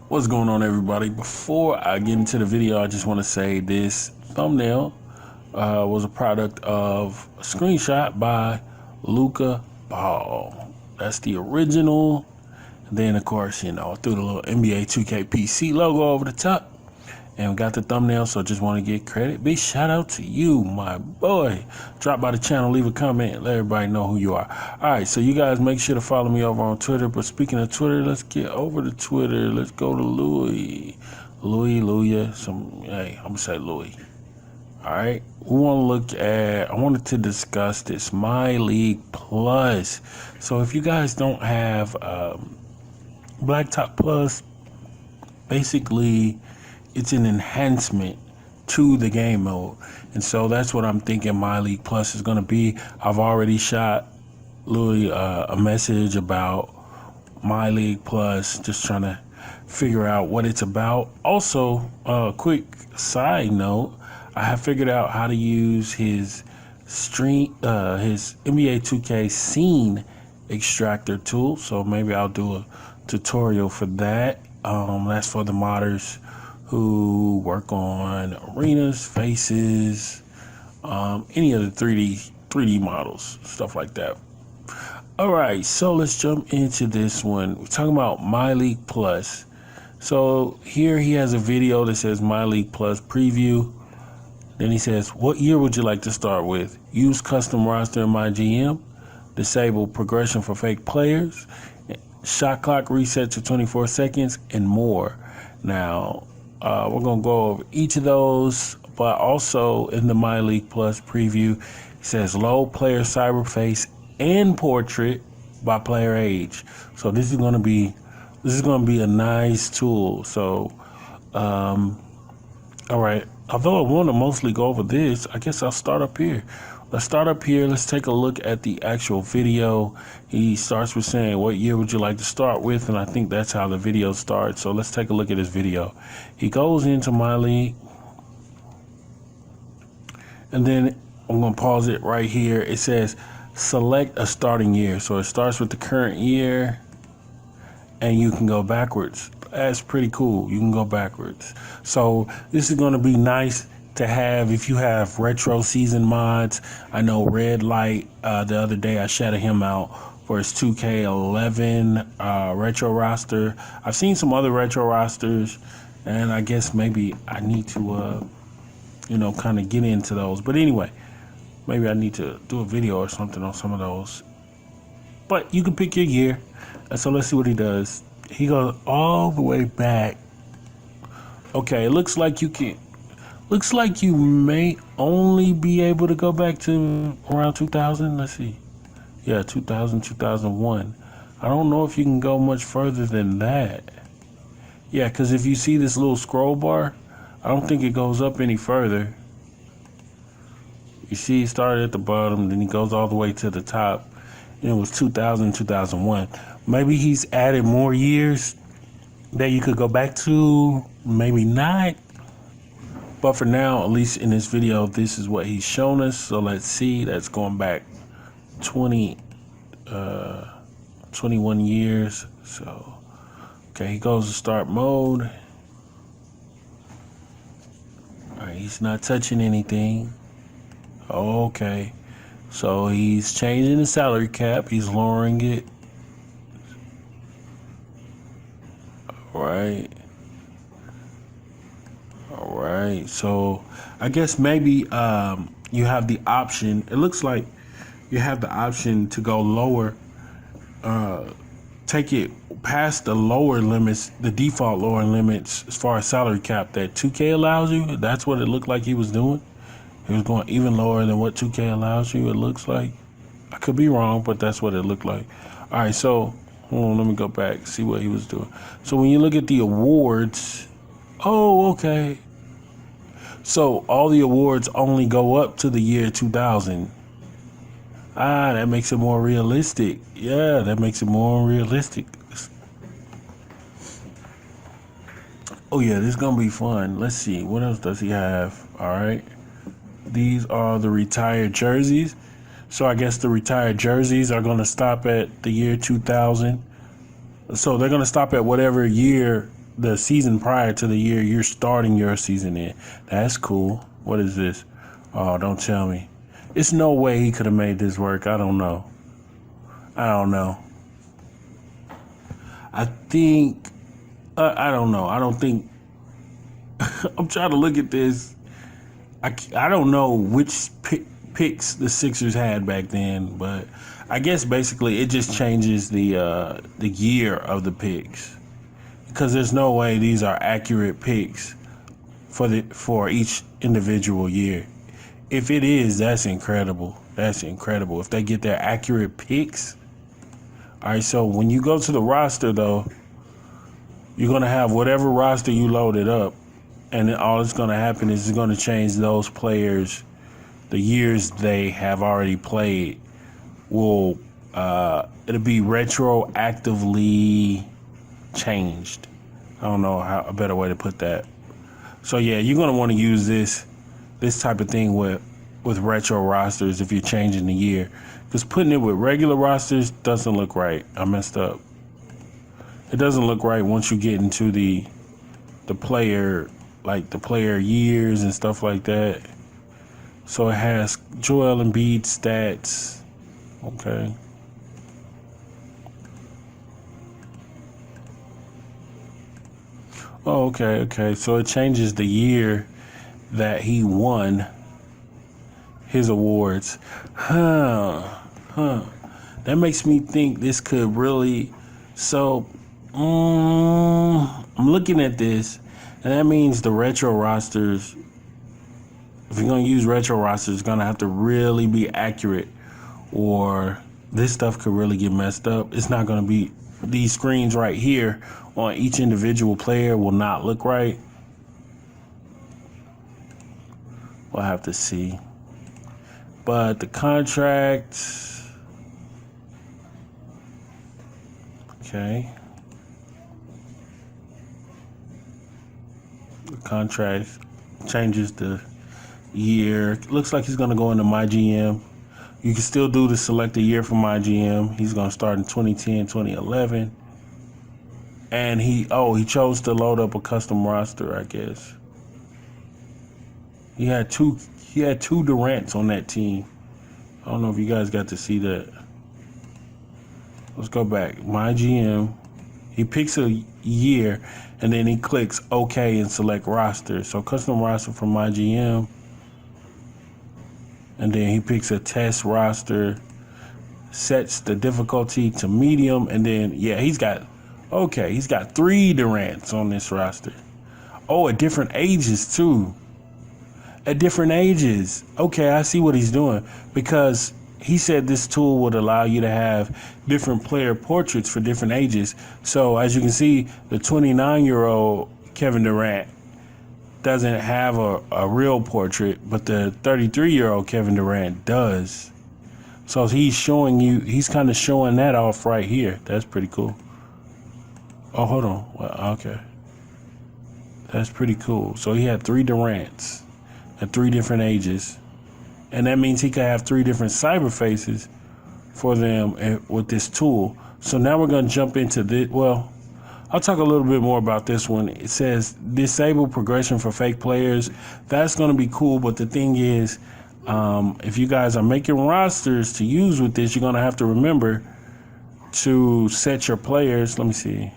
What's going on, everybody? Before I get into the video, I just want to say this thumbnail was a product of a screenshot by Luka Ball. That's the original. And then, of course, threw the little NBA 2K PC logo over the top. And we got the thumbnail, so just want to get credit. Big shout out to you, my boy. Drop by the channel, leave a comment, let everybody know who you are. All right, so you guys make sure to follow me over on Twitter. But speaking of Twitter, let's get over to Twitter. Let's go to Looyh. Looyh. I'm going to say Looyh. All right, I wanted to discuss this MyLeague Plus. So if you guys don't have Blacktop Plus, basically it's an enhancement to the game mode. And so that's what I'm thinking MyLeague Plus is going to be. I've already shot Looyh a message about MyLeague Plus, just trying to figure out what it's about. Also, quick side note, I have figured out how to use his NBA 2K scene extractor tool. So maybe I'll do a tutorial for that. That's for the modders who work on arenas, faces, any of the 3D models, stuff like that. All right, so let's jump into this one. We're talking about MyLeague Plus. So here he has a video that says MyLeague Plus preview. Then he says, what year would you like to start with? Use custom roster in MyGM. Disable progression for fake players. Shot clock reset to 24 seconds and more. Now, we're going to go over each of those, but also in the MyLeague Plus preview, it says load player cyberface and portrait by player age. So this is going to be a nice tool. So, all right. Although I want to mostly go over this, I guess I'll start up here. Let's start up here. Let's take a look at the actual video. He starts with saying, what year would you like to start with? And I think that's how the video starts. So let's take a look at his video. He goes into MyLeague. And then I'm going to pause it right here. It says, select a starting year. So it starts with the current year. And you can go backwards. That's pretty cool. You can go backwards. So this is going to be nice to have if you have retro season mods. I know Red Light, the other day I shouted him out for his 2K11 retro roster. I've seen some other retro rosters, and I guess maybe I need to kind of get into those. But anyway, maybe I need to do a video or something on some of those. But you can pick your year. And so let's see what he does. He goes all the way back. Okay, it looks like you may only be able to go back to around 2000. Let's see. Yeah, 2000, 2001. I don't know if you can go much further than that. Yeah, because if you see this little scroll bar, I don't think it goes up any further. You see, it started at the bottom, then he goes all the way to the top. And it was 2000, 2001. Maybe he's added more years that you could go back to, maybe not. But for now, at least in this video, this is what he's shown us. So let's see, that's going back 21 years. So, okay, he goes to start mode. All right, he's not touching anything. Okay, so he's changing the salary cap. He's lowering it. All right. So I guess maybe you have the option. It looks like you have the option to go lower, take it past the lower limits, the default lower limits as far as salary cap that 2K allows you. That's what it looked like he was doing. He was going even lower than what 2K allows you, it looks like. I could be wrong, but that's what it looked like. All right, so hold on, let me go back, see what he was doing. So when you look at the awards, oh, okay. So all the awards only go up to the year 2000. That makes it more realistic. Yeah, that makes it more realistic. Oh yeah, this is gonna be fun. Let's see, what else does he have? All right, these are the retired jerseys. So I guess the retired jerseys are gonna stop at the year 2000. So they're gonna stop at whatever year the season prior to the year you're starting your season in. That's cool. What is this? Oh, don't tell me. It's no way he could have made this work. I don't know. I don't know. I don't think. I'm trying to look at this. I don't know which picks the Sixers had back then, but I guess basically it just changes the year of the picks, because there's no way these are accurate picks for each individual year. If it is, that's incredible. That's incredible. If they get their accurate picks. All right, so when you go to the roster, though, you're going to have whatever roster you loaded up, and then all that's going to happen is it's going to change those players. The years they have already played will it'll be retroactively changed. I don't know a better way to put that. So yeah, you're going to want to use this type of thing with retro rosters if you're changing the year, because putting it with regular rosters doesn't look right. I messed up. It doesn't look right once you get into the player, like the player years and stuff like that. So it has Joel Embiid stats. Okay. Oh, okay. So it changes the year that he won his awards. That makes me think this could really. So, I'm looking at this, and that means the retro rosters. If you're gonna use retro rosters, it's gonna have to really be accurate, or this stuff could really get messed up. It's not gonna be. These screens right here on each individual player will not look right. We'll have to see. But the contract, okay. The contract changes the year. Looks like he's going to go into MyGM. You can still do the select a year for MyGM. He's going to start in 2010, 2011. And he chose to load up a custom roster, I guess. He had two Durants on that team. I don't know if you guys got to see that. Let's go back. MyGM. He picks a year, and then he clicks OK and select roster. So custom roster from MyGM. And then he picks a test roster, sets the difficulty to medium, and then, yeah, he's got 3 Durants on this roster. Oh, at different ages, too. At different ages. Okay, I see what he's doing, because he said this tool would allow you to have different player portraits for different ages. So as you can see, the 29-year-old Kevin Durant doesn't have a real portrait, but the 33-year-old Kevin Durant does. So he's kind of showing that off right here. That's pretty cool. Oh, hold on. Well, okay. That's pretty cool. So he had 3 Durants at 3 different ages. And that means he could have 3 different cyberfaces for them with this tool. So now we're going to jump into this. Well, I'll talk a little bit more about this one. It says disable progression for fake players. That's going to be cool. But the thing is, if you guys are making rosters to use with this, you're going to have to remember to set your players. Let me see.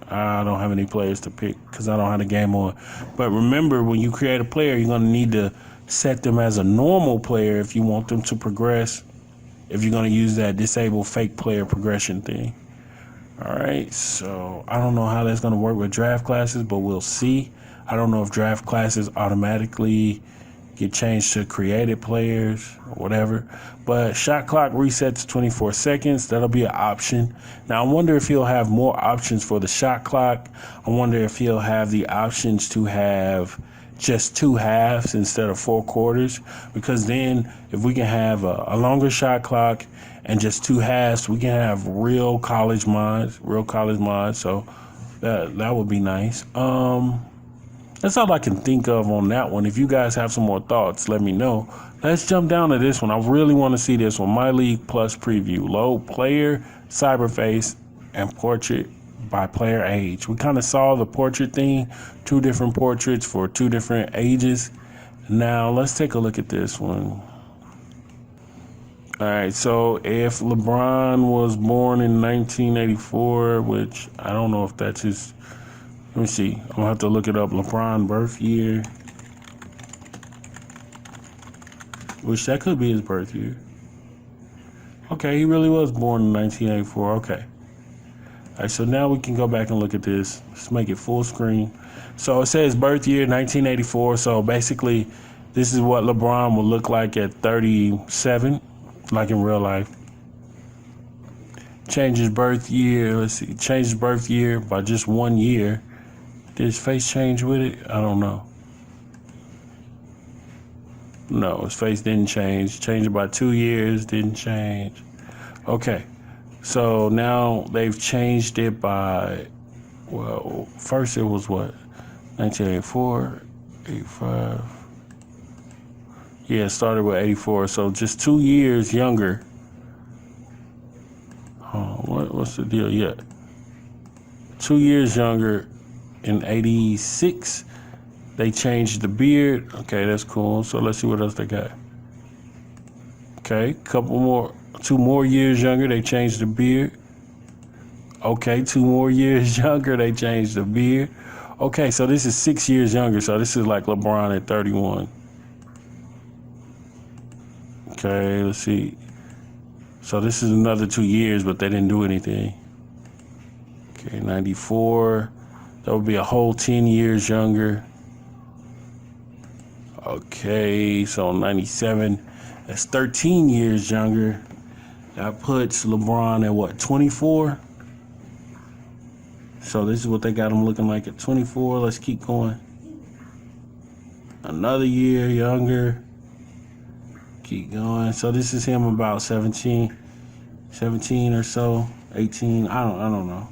I don't have any players to pick because I don't have the game on. But remember, when you create a player, you're going to need to set them as a normal player if you want them to progress, if you're going to use that disable fake player progression thing. All right, so I don't know how that's going to work with draft classes, but we'll see. I don't know if draft classes automatically get changed to created players or whatever. But shot clock resets to 24 seconds. That'll be an option. Now, I wonder if he'll have more options for the shot clock. I wonder if he'll have the options to have just 2 halves instead of 4 quarters. Because then if we can have a longer shot clock and just 2 halves, we can have real college mods. So that would be nice. That's all I can think of on that one. If you guys have some more thoughts, let me know. Let's jump down to this one. I really want to see this one. MyLeague Plus preview. Load player, cyberface, and portrait by player age. We kind of saw the portrait thing, 2 different portraits for 2 different ages. Now let's take a look at this one. All right, so if LeBron was born in 1984, which I don't know if that's his, let me see, I'm gonna have to look it up, LeBron birth year, which that could be his birth year. Okay, he really was born in 1984, okay. All right, so now we can go back and look at this. Let's make it full screen. So it says birth year 1984, so basically this is what LeBron would look like at 37. Like in real life. Change his birth year. Let's see. Change his birth year by just 1 year. Did his face change with it? I don't know. No, his face didn't change. Changed it by 2 years. Didn't change. Okay. So now they've changed it by, well, first it was what? 1984, 85. Yeah, it started with 84, so just 2 years younger. Oh, what's the deal? Yeah, 2 years younger. In 86, they changed the beard. Okay, that's cool. So let's see what else they got. Okay, 2 more years younger, they changed the beard. Okay, 2 more years younger, they changed the beard. Okay, so this is 6 years younger, so this is like LeBron at 31. Okay, let's see. So this is another 2 years, but they didn't do anything. Okay, 94. That would be a whole 10 years younger. Okay, so 97. That's 13 years younger. That puts LeBron at what, 24? So this is what they got him looking like at 24. Let's keep going. Another year younger. Keep going. So this is him about 17 or so, 18. I don't know.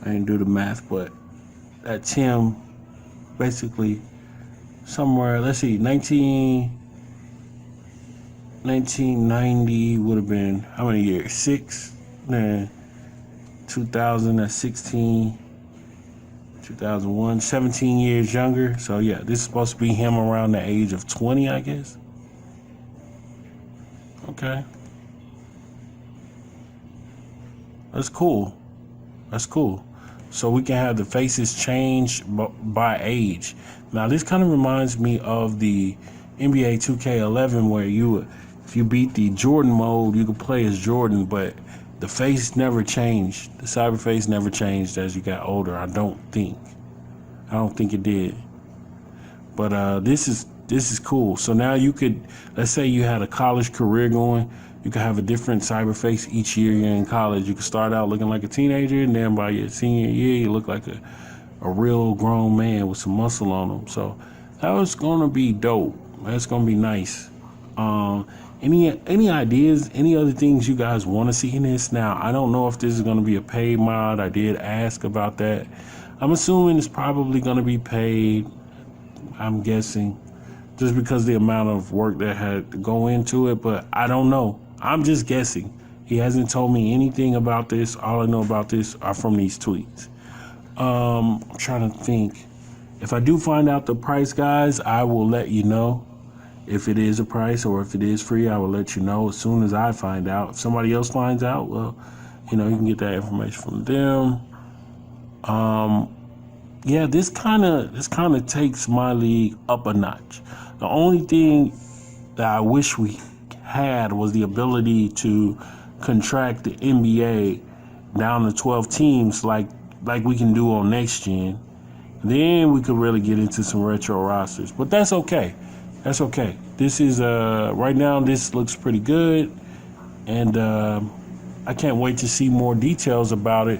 I didn't do the math, but that's him basically somewhere. Let's see, 1990 would have been how many years? 6. Then 2000, that's 16. 2001, 17 years younger. So yeah, this is supposed to be him around the age of 20, I guess. Okay. That's cool. That's cool. So we can have the faces change by age. Now this kind of reminds me of the NBA 2K11 where if you beat the Jordan mode, you could play as Jordan, but the face never changed. The cyber face never changed as you got older. I don't think it did. But this is cool. So now you could, let's say you had a college career going, you could have a different cyber face each year you're in college. You could start out looking like a teenager, and then by your senior year, you look like a real grown man with some muscle on him. So that was gonna be dope. That's gonna be nice. Any ideas, any other things you guys want to see in this? Now, I don't know if this is gonna be a paid mod. I did ask about that. I'm assuming it's probably gonna be paid. I'm guessing, just because the amount of work that had to go into it, but I don't know. I'm just guessing. He hasn't told me anything about this. All I know about this are from these tweets. I'm trying to think. If I do find out the price, guys, I will let you know. If it is a price or if it is free, I will let you know as soon as I find out. If somebody else finds out, well, you can get that information from them. Yeah, this kind of takes MyLeague up a notch. The only thing that I wish we had was the ability to contract the NBA down to 12 teams like we can do on next gen. Then we could really get into some retro rosters. But that's okay. That's okay. This is right now this looks pretty good, and I can't wait to see more details about it.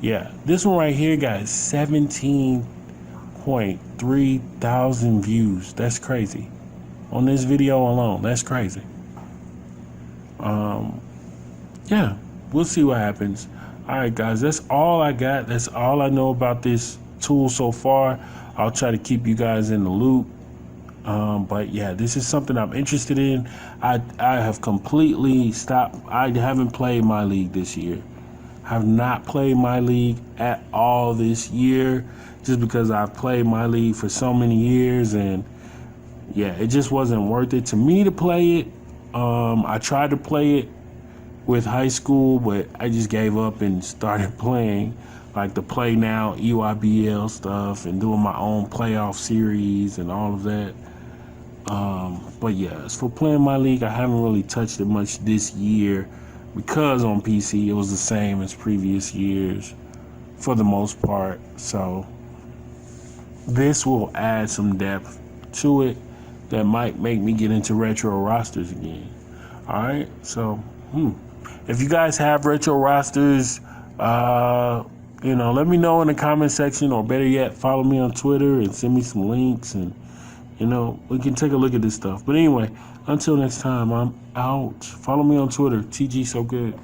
Yeah, this one right here got 17.3 thousand views. That's crazy. On this video alone, that's crazy. Yeah, we'll see what happens. All right, guys, that's all I got. That's all I know about this tool so far. I'll try to keep you guys in the loop. But yeah, this is something I'm interested in. I have completely stopped. I haven't played MyLeague this year. Have not played MyLeague at all this year, just because I've played MyLeague for so many years, and yeah, it just wasn't worth it to me to play it. I tried to play it with high school, but I just gave up and started playing like the Play Now EYBL stuff and doing my own playoff series and all of that. But yeah, as for playing MyLeague, I haven't really touched it much this year because on PC it was the same as previous years for the most part. So this will add some depth to it that might make me get into retro rosters again. All right, so if you guys have retro rosters, let me know in the comment section, or better yet, follow me on Twitter and send me some links, and we can take a look at this stuff. But anyway, until next time, I'm out. Follow me on Twitter, TGsoGood.